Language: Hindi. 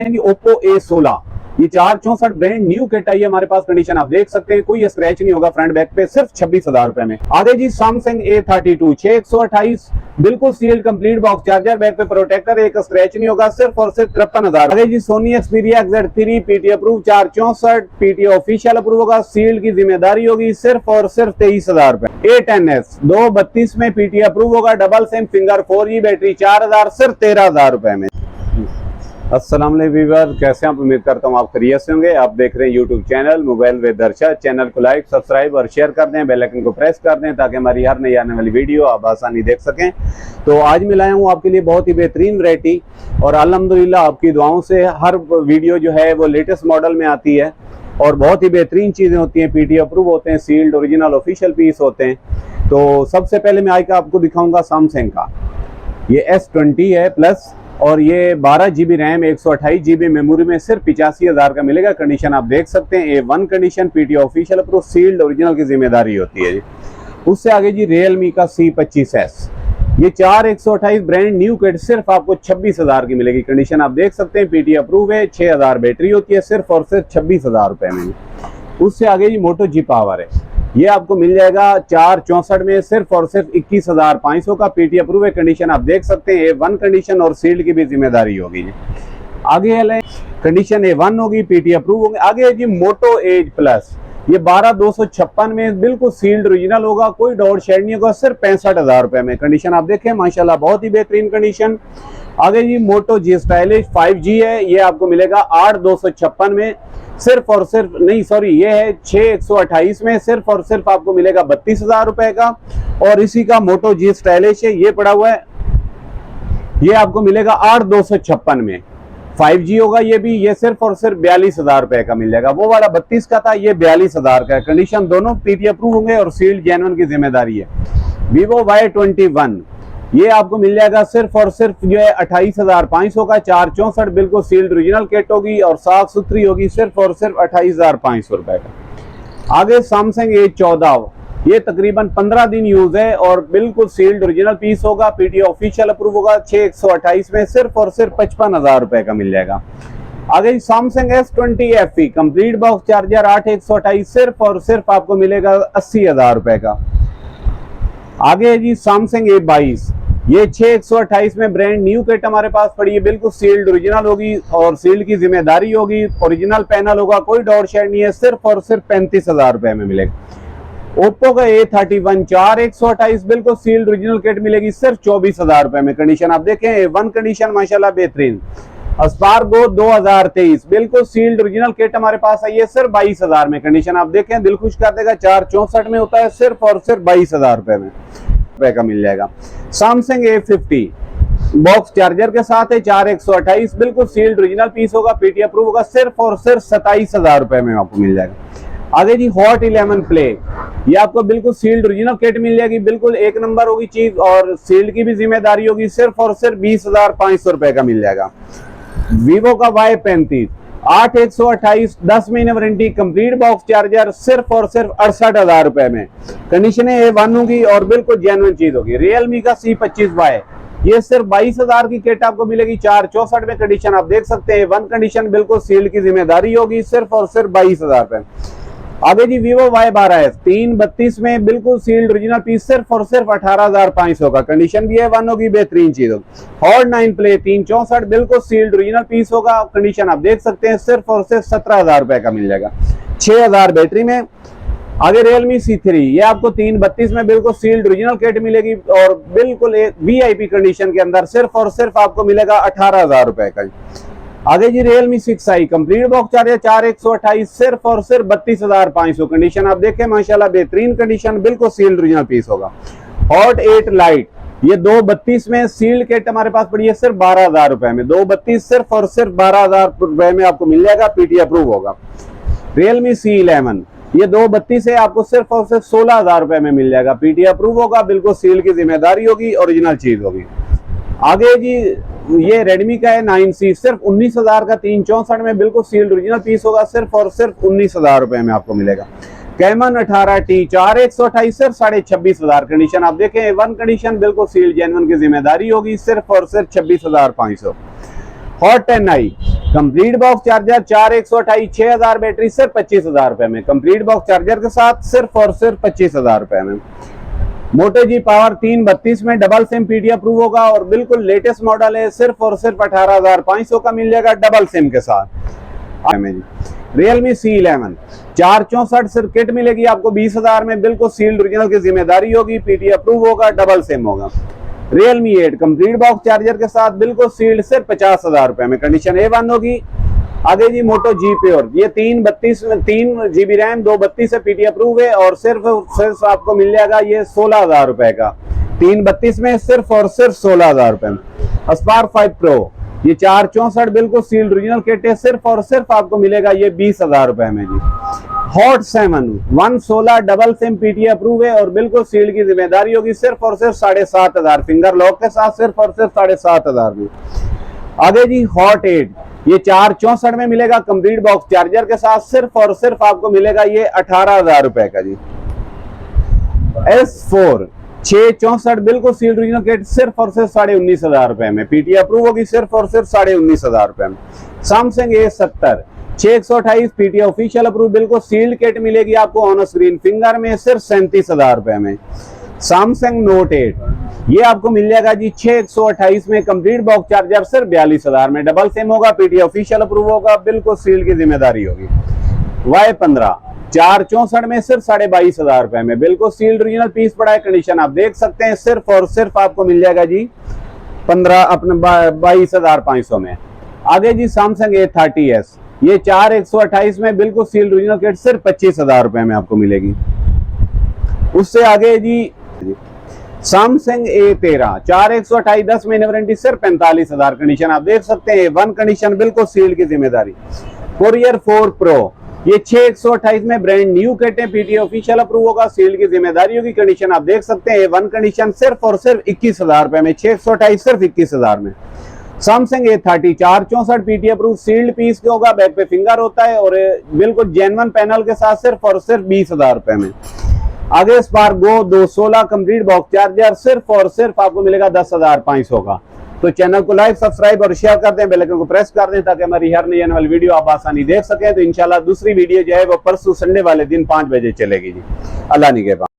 ओप्पो A16, ये 464 ब्रांड न्यू किट आई है हमारे पास। कंडीशन आप देख सकते हैं, कोई स्क्रैच नहीं होगा फ्रंट बैक पे, सिर्फ 26,000 रुपए में। आगे जी सैमसंग A32 6128, बिल्कुल sealed complete box, charger, back पे प्रोटेक्टर, एक स्क्रैच नहीं होगा, सिर्फ और सिर्फ 53,000। आगे जी Sony Xperia XZ3 PT approve 464, PT official approve होगा, सील्ड की जिम्मेदारी होगी, सिर्फ और सिर्फ 23,000 रुपए। A10s 232 में पीटी अप्रूव होगा, double SIM, finger 4G, battery 4000, सिर्फ 13,000 रुपए में। अस्सलाम वालेकुम व्यूअर, कैसे आप? उम्मीद करता हूँ आप खैरियत से होंगे। आप देख रहे हैं YouTube channel mobile with Arshad. Channel को लाइक, सब्सक्राइब और शेयर कर दें, बेल आइकन को प्रेस कर दें ताकि हमारी हर नई आने वाली वीडियो आप आसानी देख सकें। तो आज मैं लाया हूँ आपके लिए बहुत ही बेहतरीन वैरायटी, और अल्हम्दुलिल्लाह आपकी दुआओं से हर वीडियो जो है वो लेटेस्ट मॉडल में आती है और बहुत ही बेहतरीन चीज़ें होती हैं, पीटी अप्रूव होते हैं, सील्ड ओरिजिनल ऑफिशियल पीस होते हैं। तो सबसे पहले मैं आज का आपको दिखाऊंगा सैमसंग का, ये S20 है प्लस, और ये 12 GB रैम 128 GB मेमोरी में सिर्फ 85,000 का मिलेगा। कंडीशन आप देख सकते हैं, A1 condition, PT official approve, sealed original की जिम्मेदारी होती है जी। उससे आगे जी रियलमी का C25s, ये 4 128 ब्रांड न्यू किट सिर्फ आपको 26,000 की मिलेगी। कंडीशन आप देख सकते हैं, पीटी अप्रूव है, 6000 बैटरी होती है, सिर्फ और सिर्फ 26,000 रुपए में। उससे आगे जी मोटो जी पावर है, ये आपको मिल जाएगा 464 में सिर्फ और सिर्फ 21,500 का, पीटी अप्रूव है। कंडीशन आप देख सकते हैं, A1 कंडीशन और सील्ड की भी जिम्मेदारी होगी। आगे है कंडीशन A1 होगी, पीटी अप्रूव होगी। आगे जी मोटो एज प्लस, ये 12,256 में बिल्कुल सील्ड ओरिजिनल होगा, कोई डॉट शेड नहीं होगा, सिर्फ 65,000 रुपए में। कंडीशन आप देखें माशाल्लाह बहुत ही बेहतरीन कंडीशन। आगे जी मोटो जी स्टाइलिश 5G है, ये आपको मिलेगा 8,256 में सिर्फ और सिर्फ, नहीं सॉरी, ये है 6,128 में सिर्फ और सिर्फ आपको मिलेगा 32,000 रुपए का। और इसी का मोटो जी स्टाइलिश है, ये पड़ा हुआ है, ये आपको मिलेगा 8,256 में, 5G होगा ये भी, ये सिर्फ और सिर्फ 42,000 रुपए का मिल जाएगा। वो वाला 32 का था, ये 42,000 का है। कंडीशन दोनों पीटी अप्रूव होंगे और सील्ड जेन्युइन की जिम्मेदारी है। Vivo Y21, ये आपको मिल जाएगा सिर्फ और सिर्फ जो है 28,500 का, 464 बिल्कुल सील्ड ओरिजिनल किट होगी और साफ सुथरी होगी, सिर्फ और सिर्फ 28,500 रुपए का। आगे सैमसंग A14, ये तकरीबन 15 दिन यूज है और बिल्कुल सील्ड ओरिजिनल पीस होगा, पीटी ऑफिशियल अप्रूव होगा, 6,128 में सिर्फ और सिर्फ 55,000 रुपए का मिल जाएगा। आगे Samsung S20 FE complete box, charger, 8,128, सिर्फ और सिर्फ आपको मिलेगा 80,000 रुपए का। आगे जी सैमसंग A22, ये 6,128 में ब्रांड न्यू किट हमारे पास पड़ी है, बिल्कुल सील्ड ओरिजिनल होगी और सील्ड की जिम्मेदारी होगी, ओरिजिनल पैनल होगा, कोई डॉट शेड नहीं है, सिर्फ और सिर्फ 35,000 रुपए में मिलेगा। ओप्पो का A31 4 128 बिल्कुल सील्ड ओरिजिनल किट मिलेगी, सिर्फ 24,000 रुपए में। कंडीशन आप देखें, A1 कंडीशन माशाल्लाह बेहतरीन। स्पार्गो 2023 बिल्कुल सील्ड ओरिजिनल किट हमारे पास आई है, सिर्फ 22,000 में। कंडीशन आप देखें, दिल खुश कर देगा, 464 में होता है, सिर्फ और सिर्फ 22,000 रुपए में का मिल जाएगा। सैमसंग A50 बॉक्स चार्जर के साथ है, 4 128 बिल्कुल सील्ड ओरिजिनल पीस होगा, पीटी अप्रूव होगा, सिर्फ और सिर्फ 27,000 रुपए में आपको मिल जाएगा। आगे जी हॉट 11 प्ले, ये आपको बिल्कुल सील्ड ओरिजिनल किट मिल जाएगी, बिल्कुल एक नंबर होगी चीज और सील्ड की भी जिम्मेदारी होगी, सिर्फ और सिर्फ 20,500 रुपए का मिल जाएगा। Vivo का Y35 8 128 10 महीने वारंटी, कंप्लीट बॉक्स चार्जर, सिर्फ और सिर्फ 68,000 रुपए में। कंडीशन A1 होगी और बिल्कुल जेन्युइन चीज होगी। रियलमी का C25Y, ये सिर्फ 22,000 की किट आपको मिलेगी, 464 में। कंडीशन आप देख सकते हैं, A1 कंडीशन, बिल्कुल सील्ड की जिम्मेदारी होगी, सिर्फ और सिर्फ 22,000 रुपए। आगे जी Vivo Y12s 332 में बिल्कुल सील्ड ओरिजिनल पीस, सिर्फ और सिर्फ 18,500 का। कंडीशन भी A1 होगी, बेहतरीन चीज होगी। हॉट 9 प्ले 364 बिल्कुल सील्ड ओरिजिनल पीस होगा, कंडीशन आप देख सकते हैं, सिर्फ और सिर्फ 17,000 रुपए का मिल जाएगा, 6,000 बैटरी में। आगे रियलमी C3, ये आपको 332 में बिल्कुल सील्ड ओरिजिनल किट मिलेगी और बिल्कुल VIP कंडीशन के अंदर, सिर्फ और सिर्फ आपको मिलेगा 18,000 रुपए का। आगे जी Realme 6i complete box charger, 4 128 सिर्फ और सिर्फ 32,500। कंडीशन आप देखें माशाल्लाह बेहतरीन कंडीशन, बिल्कुल सील्ड ओरिजिनल पीस होगा। हॉट 8 लाइट, ये 232 में सील्ड किट हमारे पास पड़ी है, सिर्फ 12,000 रुपए में। 232 सिर्फ और सिर्फ 12,000 रुपए में आपको मिल जाएगा, पीटी अप्रूव होगा। रियलमी C11, ये 232 है, आपको सिर्फ और सिर्फ 16,000 रुपए में मिल जाएगा, पीटी अप्रूव होगा, बिल्कुल सील की जिम्मेदारी होगी, ओरिजिनल चीज होगी। आगे जी ये रेडमी का है 9C, सिर्फ 19,000 का, 364 में बिल्कुल सील्ड ओरिजिनल पीस होगा, सिर्फ और सिर्फ 19,000 रुपए में आपको मिलेगा। कैमन 18T 4 128 सिर्फ 26,500। कंडीशन आप देखें, वन कंडीशन, बिल्कुल सील्ड जेन्युइन की जिम्मेदारी होगी, सिर्फ और सिर्फ 26,500। Hot 10i complete box charger 4128 6000 battery सिर्फ 25,000 रुपए में, कंप्लीट बॉक्स चार्जर के साथ सिर्फ और सिर्फ 25,000 रुपए में। मोटो जी पावर 332 में डबल सिम पीटी अप्रूव होगा और बिल्कुल लेटेस्ट मॉडल है, सिर्फ और सिर्फ 18,500 का मिल जाएगा डबल सिम के साथ। रियलमी C11 464 सिर्फ किट मिलेगी आपको 20,000 में, बिल्कुल सील्ड ओरिजिनल की जिम्मेदारी होगी, पीटी अप्रूव होगा, डबल सिम होगा। रियलमी 8 कंप्लीट बॉक्स चार्जर के साथ बिल्कुल सील्ड सिर्फ 50,000 रुपए में, कंडीशन A1 होगी। आगे जी मोटो जी प्योर, ये 3 GB रैम 232 से पीटी अप्रूव है और सिर्फ आपको मिल जाएगा ये 16,000 रुपए का, 332 में सिर्फ और सिर्फ 16,000 रुपए में। स्पार्क 5 प्रो ये 464 बिल्कुल सील्ड ओरिजिनल किट है, सिर्फ और सिर्फ आपको मिलेगा ये 20,000 रुपए में जी। Hot 7 116 double SIM PT approve है और बिल्कुल सील्ड की जिम्मेदारी होगी, सिर्फ और सिर्फ 7,500 फिंगर लॉक के साथ, सिर्फ और सिर्फ 7,500 में। आगे जी हॉट 8 ये 464 में मिलेगा कंप्लीट बॉक्स चार्जर के साथ, सिर्फ और सिर्फ आपको मिलेगा ये 18,000 रुपए का जी। S4 664 बिल्कुल सील्ड ओरिजिनल किट सिर्फ और सिर्फ 19,500 रुपए में, पीटी अप्रूव होगी, सिर्फ और सिर्फ 19,500 रुपए में। Samsung A70 628 PT official approve बिल्कुल सील्ड किट मिलेगी आपको ऑन स्क्रीन फिंगर में, सिर्फ 37,000 रुपए में। सैमसंग नोट 8 ये आपको मिल जाएगा जी 628 में, कंप्लीट बॉक्स चार्जर सिर्फ 42,000 में, डबल सिम होगा, पीटी ऑफिशियल अप्रूव होगा, बिल्कुल सील्ड की जिम्मेदारी होगी। Y15 464 में सिर्फ 22,500 रुपए में, बिल्कुल सील्ड ओरिजिनल पीस पड़ा है, कंडीशन आप देख सकते हैं, सिर्फ और सिर्फ आपको मिल जाएगा जी 22,500 में। आगे जी सैमसंग A30s ये 4128 में बिल्कुल सील्ड ओरिजिनल किट सिर्फ 25,000 रुपए में आपको मिलेगी। उससे आगे जी सैमसंग A13 4128 10 महीने वारंटी सिर्फ 45,000, कंडीशन आप देख सकते हैं, वन कंडीशन बिल्कुल सील्ड की जिम्मेदारी। कोरियर 4 प्रो ये 6128 में ब्रांड न्यू किट है, पीटी ऑफिशियल अप्रूव होगा, सील्ड की जिम्मेदारी होगी, कंडीशन आप देख सकते हैं, वन कंडीशन सिर्फ और सिर्फ 21,000 रुपए में, 628 सिर्फ 21,000 में। Samsung A30 464 PT approve sealed piece के होगा, बैक पे फिंगर होता है और बिल्कुल जेन्युइन पैनल के साथ, सिर्फ और सिर्फ 20,000 रुपए में। आगे Spark Go 216 complete box charger सिर्फ और सिर्फ आपको मिलेगा 10,500 का। तो चैनल को लाइक सब्सक्राइब और शेयर कर दें, बेल आइकन को प्रेस कर दें ताकि हमारी हर नई आने वाली वीडियो आप आसानी देख सकें। तो इंशाल्लाह दूसरी वीडियो जो है वो परसों संडे वाले दिन 5 बजे चलेगी जी। अल्लाह निगहबान।